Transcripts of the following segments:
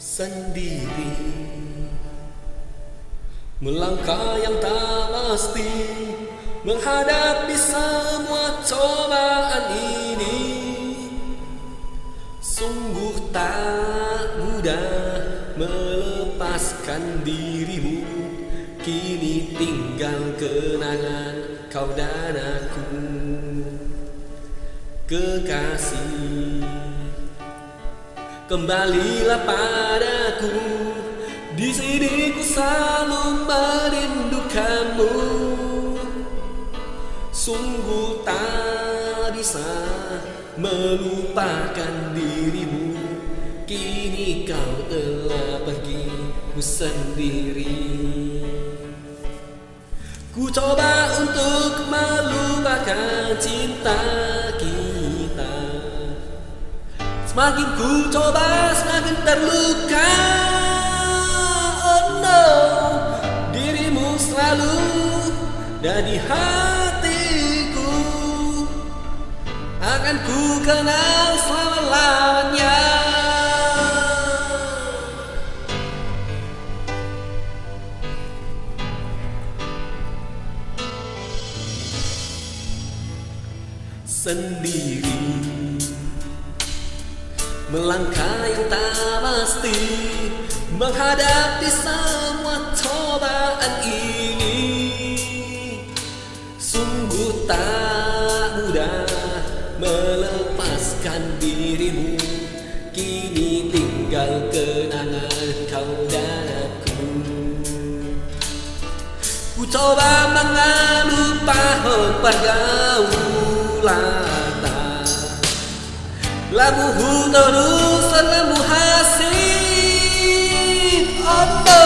sendiri, melangkah yang tak pasti, menghadapi semua cobaan ini. Sungguh tak mudah melepaskan dirimu, kini tinggal kenangan kau dan aku. Kekasih, kembalilah padaku, di sini ku selalu merindukanmu. Sungguh tak bisa melupakan dirimu, kini kau telah pergi, ku sendiri. Ku coba untuk melupakan cinta kita, semakin ku coba semakin terluka. Oh no, dirimu selalu ada di hatiku, akan ku kenal selama-lamanya. Sendiri, melangkah yang tak pasti, menghadapi semua cobaan ini. Sungguh tak mudah melepaskan dirimu, kini tinggal kenangan kau dan aku. Ku coba mengelupakan pergaulan, lamu terus lamu hasib. Oh no,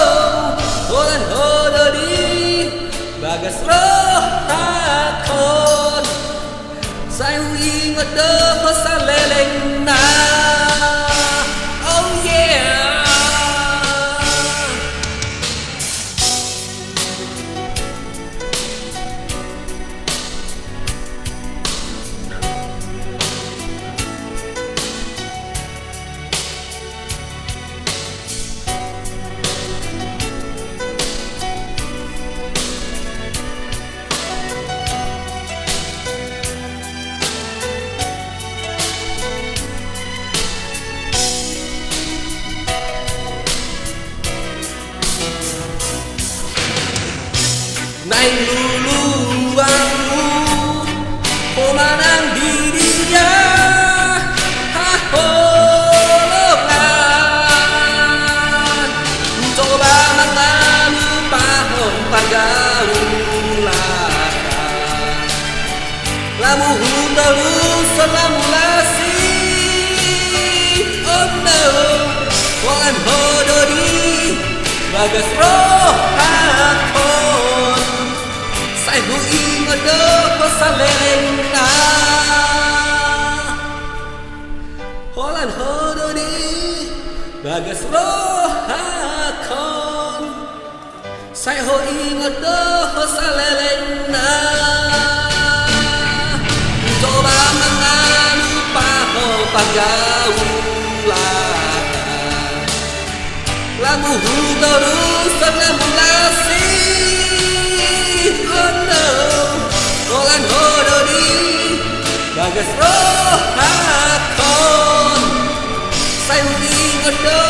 olan hododi bagas roh hakon, saya ingat doa saleleng na. Oh yeah. Naik lulu aku pemanang di dia haholongan, coba mengelupakan pergaulan, lamu terus selamu lasih. Oh no, olan hododi bagas roh hakon, saya ingat doa saleleng na. Olan hododi bagas roh hakon, saya ingat doa saleleng na. Coba mengelupakan pergaulan, lamu terus lamu lasih. Oh no, olan hododi bagas roh hakon, saya ingat doa